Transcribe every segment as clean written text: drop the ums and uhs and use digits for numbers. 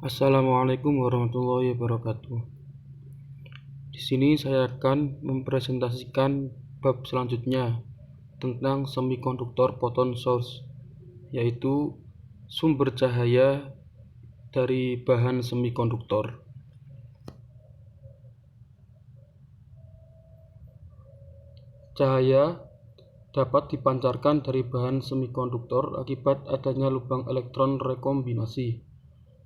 Assalamualaikum warahmatullahi wabarakatuh. Di sini saya akan mempresentasikan bab selanjutnya tentang semikonduktor photon source, yaitu sumber cahaya dari bahan semikonduktor. Cahaya dapat dipancarkan dari bahan semikonduktor akibat adanya lubang elektron rekombinasi.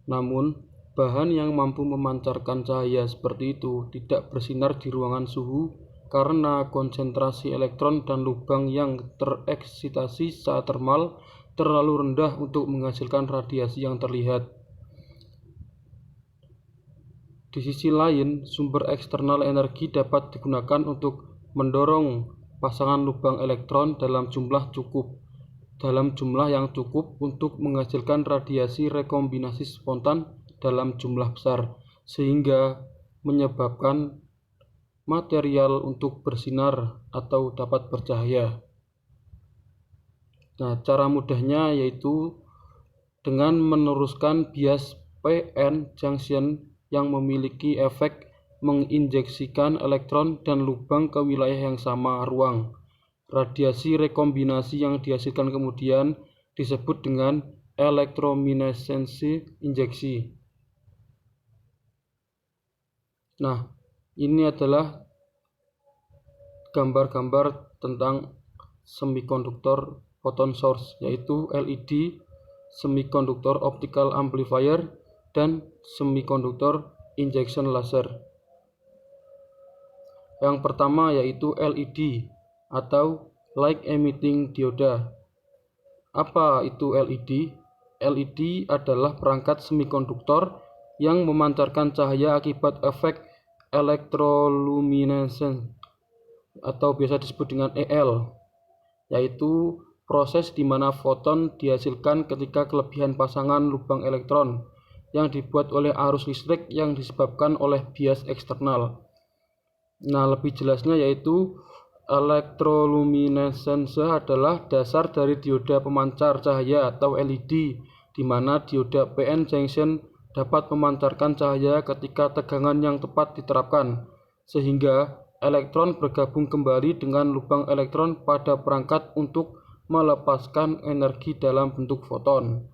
Namun, bahan yang mampu memancarkan cahaya seperti itu tidak bersinar di ruangan suhu karena konsentrasi elektron dan lubang yang tereksitasi saat termal terlalu rendah untuk menghasilkan radiasi yang terlihat. Di sisi lain, sumber eksternal energi dapat digunakan untuk mendorong pasangan lubang elektron dalam jumlah yang cukup untuk menghasilkan radiasi rekombinasi spontan dalam jumlah besar, sehingga menyebabkan material untuk bersinar atau dapat bercahaya. Cara mudahnya yaitu dengan meneruskan bias PN junction yang memiliki efek menginjeksikan elektron dan lubang ke wilayah yang sama ruang. Radiasi rekombinasi yang dihasilkan kemudian disebut dengan elektrominesensi injeksi. Ini adalah gambar-gambar tentang semikonduktor photon source, yaitu LED, semikonduktor optical amplifier, dan semikonduktor injection laser. Yang pertama yaitu LED atau light emitting dioda. Apa itu LED? LED adalah perangkat semikonduktor yang memancarkan cahaya akibat efek elektroluminescence atau biasa disebut dengan EL, yaitu proses di mana foton dihasilkan ketika kelebihan pasangan lubang elektron yang dibuat oleh arus listrik yang disebabkan oleh bias eksternal. Lebih jelasnya yaitu elektroluminescence adalah dasar dari dioda pemancar cahaya atau LED, di mana dioda PN junction dapat memancarkan cahaya ketika tegangan yang tepat diterapkan, sehingga elektron bergabung kembali dengan lubang elektron pada perangkat untuk melepaskan energi dalam bentuk foton.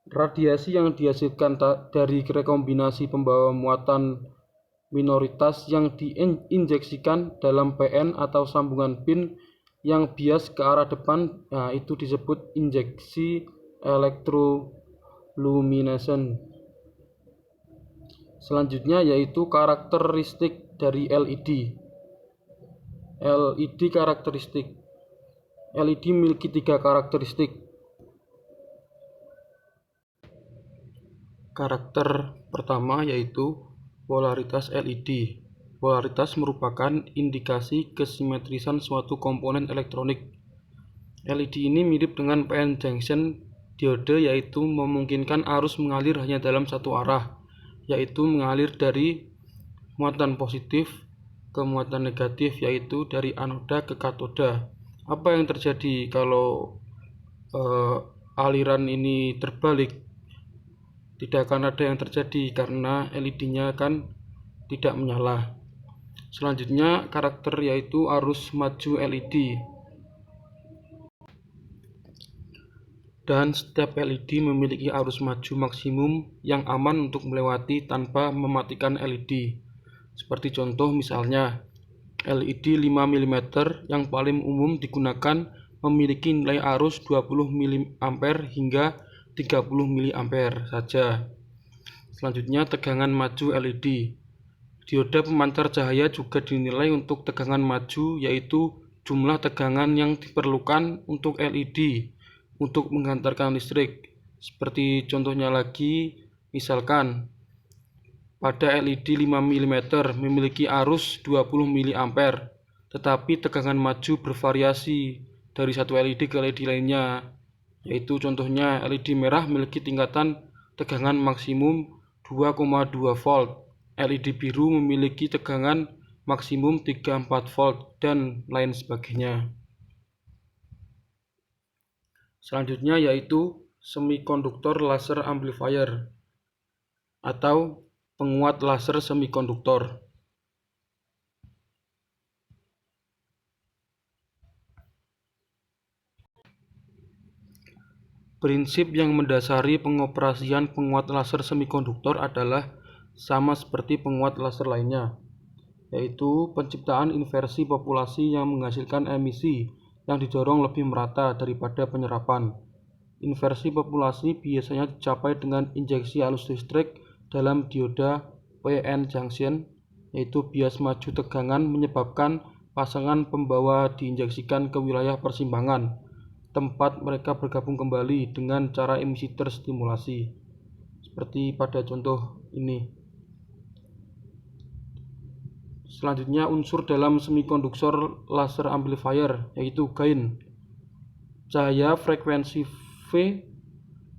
Radiasi yang dihasilkan dari rekombinasi pembawa muatan minoritas yang diinjeksikan dalam PN atau sambungan pin yang bias ke arah depan, itu disebut injeksi elektroluminescence. Selanjutnya yaitu karakteristik dari LED. LED karakteristik. LED memiliki 3 karakteristik. Karakter pertama yaitu polaritas LED. Polaritas merupakan indikasi kesimetrisan suatu komponen elektronik. LED ini mirip dengan PN junction diode, yaitu memungkinkan arus mengalir hanya dalam satu arah, yaitu mengalir dari muatan positif ke muatan negatif, yaitu dari anoda ke katoda. Apa yang terjadi kalau aliran ini terbalik? Tidak akan ada yang terjadi karena LED-nya kan tidak menyala. Selanjutnya karakter yaitu arus maju LED. Dan setiap LED memiliki arus maju maksimum yang aman untuk melewati tanpa mematikan LED. Seperti contoh misalnya LED 5 mm yang paling umum digunakan memiliki nilai arus 20 mA hingga 30 mA saja. Selanjutnya tegangan maju LED. Dioda pemancar cahaya juga dinilai untuk tegangan maju, yaitu jumlah tegangan yang diperlukan untuk LED untuk menghantarkan listrik. Seperti contohnya lagi, misalkan pada LED 5 mm memiliki arus 20 mA, tetapi tegangan maju bervariasi dari satu LED ke LED lainnya, yaitu contohnya LED merah memiliki tingkatan tegangan maksimum 2,2 volt, LED biru memiliki tegangan maksimum 3,4 volt, dan lain sebagainya. Selanjutnya yaitu semikonduktor laser amplifier. atau penguat laser semikonduktor. Prinsip yang mendasari pengoperasian penguat laser semikonduktor adalah sama seperti penguat laser lainnya, yaitu penciptaan inversi populasi yang menghasilkan emisi yang didorong lebih merata daripada penyerapan. Inversi populasi biasanya dicapai dengan injeksi arus listrik dalam dioda PN junction, yaitu bias maju tegangan menyebabkan pasangan pembawa diinjeksikan ke wilayah persimpangan, tempat mereka bergabung kembali dengan cara emisi terstimulasi, seperti pada contoh ini. Selanjutnya, unsur dalam semikonduktor laser amplifier, yaitu gain. Cahaya frekuensi V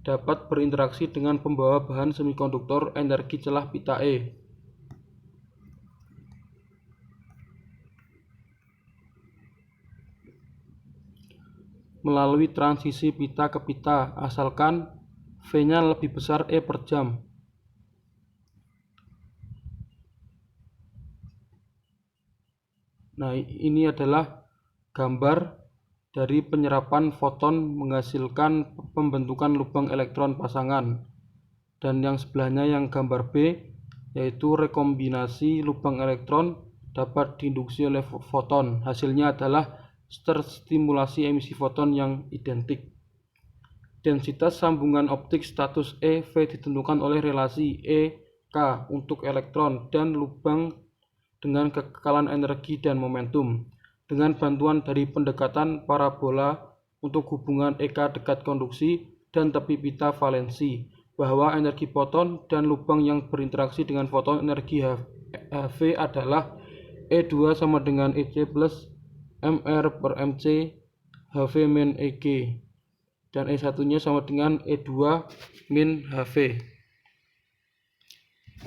dapat berinteraksi dengan pembawa bahan semikonduktor energi celah pita E. Melalui transisi pita ke pita, asalkan V-nya lebih besar E per jam. Nah, ini adalah gambar dari penyerapan foton menghasilkan pembentukan lubang elektron pasangan. Dan yang sebelahnya yang gambar B, yaitu rekombinasi lubang elektron dapat diinduksi oleh foton. Hasilnya adalah terstimulasi emisi foton yang identik. Densitas sambungan optik status E V ditentukan oleh relasi E K untuk elektron dan lubang dengan kekekalan energi dan momentum. Dengan bantuan dari pendekatan parabola untuk hubungan EK dekat konduksi dan tepi pita valensi, bahwa energi foton dan lubang yang berinteraksi dengan foton energi HV adalah E2 sama dengan EC plus MR per MC HV min EG, dan E1-nya sama dengan E2 min HV.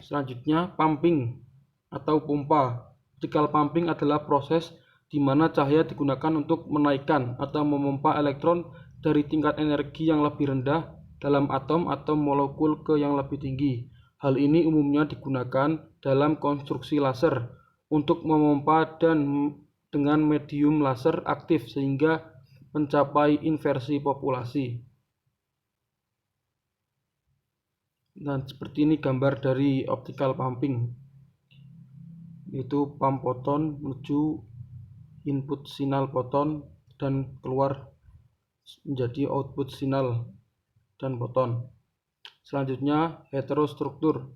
Selanjutnya, pumping atau pompa. Optical pumping adalah proses di mana cahaya digunakan untuk menaikkan atau memompa elektron dari tingkat energi yang lebih rendah dalam atom atau molekul ke yang lebih tinggi. Hal ini umumnya digunakan dalam konstruksi laser untuk memompa dan dengan medium laser aktif sehingga mencapai inversi populasi. Dan seperti ini gambar dari optical pumping, yaitu pump foton menuju input sinyal foton dan keluar menjadi output sinyal dan foton. Selanjutnya, heterostruktur.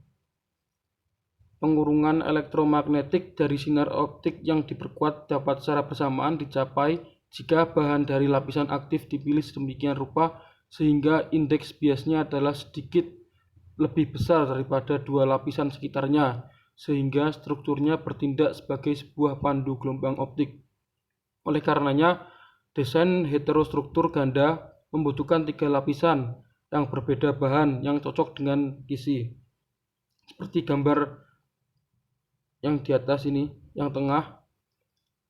Pengurungan elektromagnetik dari sinar optik yang diperkuat dapat secara bersamaan dicapai jika bahan dari lapisan aktif dipilih sedemikian rupa sehingga indeks biasnya adalah sedikit lebih besar daripada dua lapisan sekitarnya, sehingga strukturnya bertindak sebagai sebuah pandu gelombang optik. Oleh karenanya, desain heterostruktur ganda membutuhkan 3 lapisan yang berbeda bahan yang cocok dengan isi. Seperti gambar yang di atas ini, yang tengah,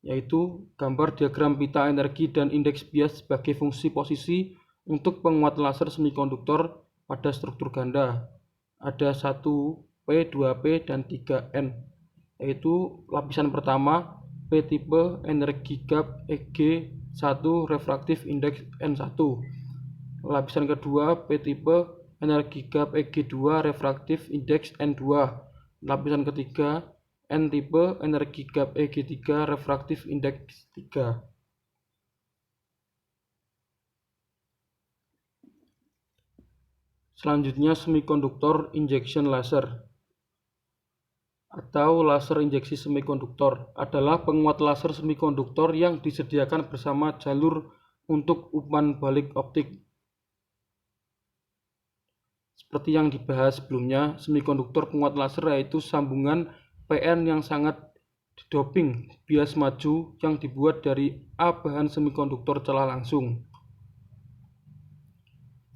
yaitu gambar diagram pita energi dan indeks bias sebagai fungsi posisi untuk penguat laser semikonduktor pada struktur ganda. Ada 1P, 2P, dan 3N, yaitu lapisan pertama P tipe energi gap EG1 refraktif indeks N1. Lapisan kedua P tipe energi gap EG2 refraktif indeks N2. Lapisan ketiga N tipe energi gap EG3 refraktif indeks 3. Selanjutnya, semikonduktor injection laser atau laser injeksi semikonduktor adalah penguat laser semikonduktor yang disediakan bersama jalur untuk umpan balik optik. Seperti yang dibahas sebelumnya, semikonduktor penguat laser yaitu sambungan PN yang sangat didoping bias maju yang dibuat dari A bahan semikonduktor celah langsung.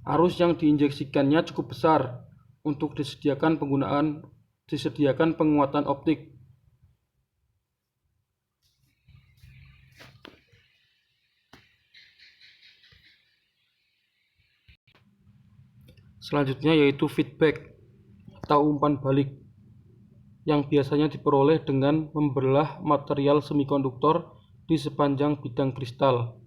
Arus yang diinjeksikannya cukup besar untuk disediakan penguatan optik. Selanjutnya yaitu feedback. atau umpan balik yang biasanya diperoleh dengan membelah material semikonduktor di sepanjang bidang kristal.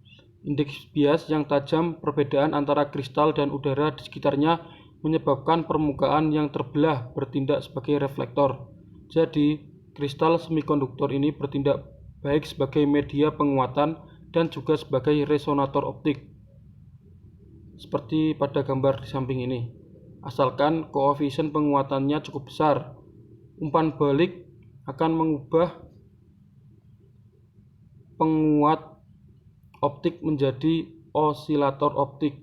Indeks bias yang tajam, perbedaan antara kristal dan udara di sekitarnya menyebabkan permukaan yang terbelah bertindak sebagai reflektor. Jadi, kristal semikonduktor ini bertindak baik sebagai media penguatan dan juga sebagai resonator optik. Seperti pada gambar di samping ini. Asalkan koefisien penguatannya cukup besar, umpan balik akan mengubah penguat optik menjadi osilator optik.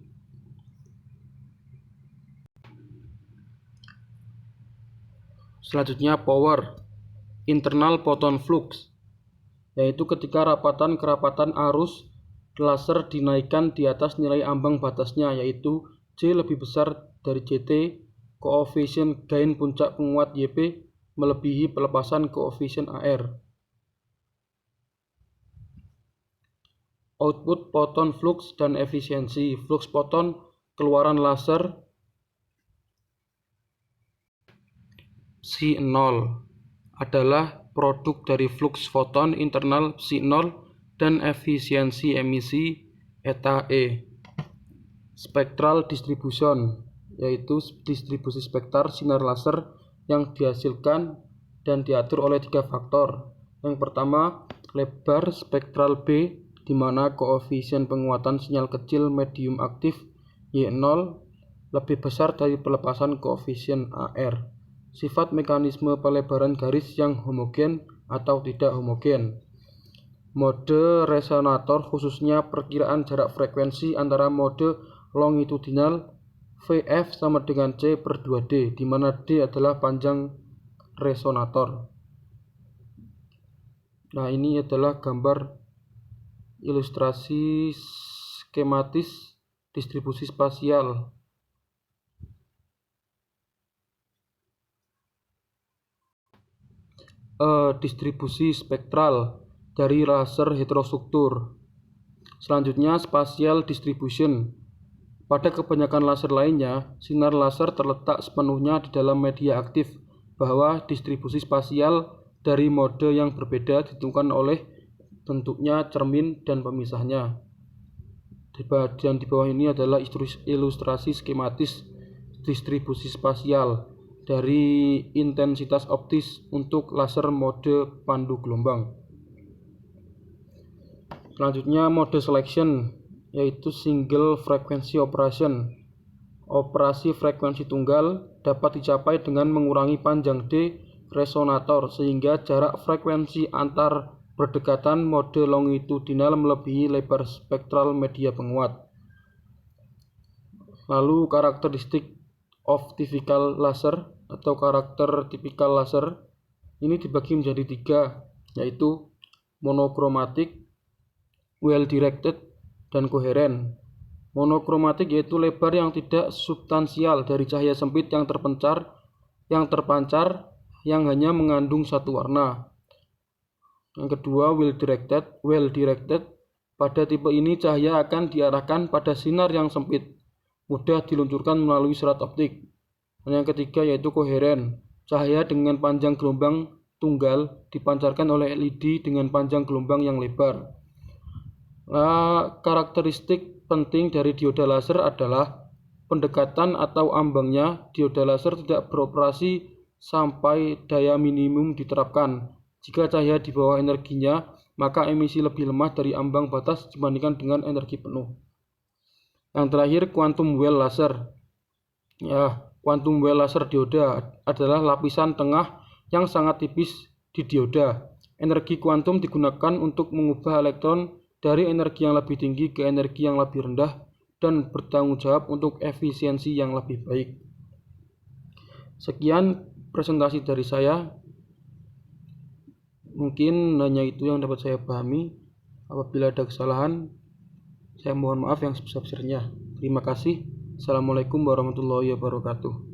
Selanjutnya power internal photon flux, yaitu ketika kerapatan arus laser dinaikkan di atas nilai ambang batasnya, yaitu J lebih besar dari JT, koefisien gain puncak penguat YP melebihi pelepasan koefisien AR. Output photon flux dan efisiensi flux photon keluaran laser psi 0 adalah produk dari flux foton internal psi 0 dan efisiensi emisi eta E. Spectral distribution, yaitu distribusi spektral sinar laser yang dihasilkan dan diatur oleh 3 faktor. Yang pertama, lebar spektral B, di mana koefisien penguatan sinyal kecil medium aktif Y0 lebih besar dari pelepasan koefisien AR. Sifat mekanisme pelebaran garis yang homogen atau tidak homogen. Mode resonator, khususnya perkiraan jarak frekuensi antara mode longitudinal VF sama dengan C per 2D, di mana D adalah panjang resonator. Nah, ini adalah gambar ilustrasi skematis distribusi spasial. Distribusi spektral dari laser heterostruktur. Selanjutnya, spatial distribution. Pada kebanyakan laser lainnya, sinar laser terletak sepenuhnya di dalam media aktif, bahwa distribusi spasial dari mode yang berbeda ditentukan oleh bentuknya cermin dan pemisahnya. Dan di bawah ini adalah ilustrasi skematis distribusi spasial dari intensitas optis untuk laser mode pandu gelombang. Selanjutnya mode selection, yaitu single frequency operation. Operasi frekuensi tunggal dapat dicapai dengan mengurangi panjang D resonator sehingga jarak frekuensi antar berdekatan mode longitudinal melebihi lebar spektral media penguat. Lalu karakteristik of typical laser atau karakter tipikal laser ini dibagi menjadi 3, yaitu monokromatik, well directed, dan koheren. Monokromatik yaitu lebar yang tidak substansial dari cahaya sempit yang terpancar yang hanya mengandung satu warna. Yang kedua, well directed. Pada tipe ini cahaya akan diarahkan pada sinar yang sempit, mudah diluncurkan melalui serat optik. Dan yang ketiga yaitu koheren. Cahaya dengan panjang gelombang tunggal dipancarkan oleh LED dengan panjang gelombang yang lebar. Karakteristik penting dari dioda laser adalah pendekatan atau ambangnya. Dioda laser tidak beroperasi sampai daya minimum diterapkan. Jika cahaya di bawah energinya, maka emisi lebih lemah dari ambang batas dibandingkan dengan energi penuh. Yang terakhir, quantum well laser. Quantum well laser dioda adalah lapisan tengah yang sangat tipis di dioda. Energi kuantum digunakan untuk mengubah elektron dari energi yang lebih tinggi ke energi yang lebih rendah dan bertanggung jawab untuk efisiensi yang lebih baik. Sekian presentasi dari saya. Mungkin hanya itu yang dapat saya pahami. Apabila ada kesalahan, saya mohon maaf yang sebesar-besarnya. Terima kasih. Assalamualaikum warahmatullahi wabarakatuh.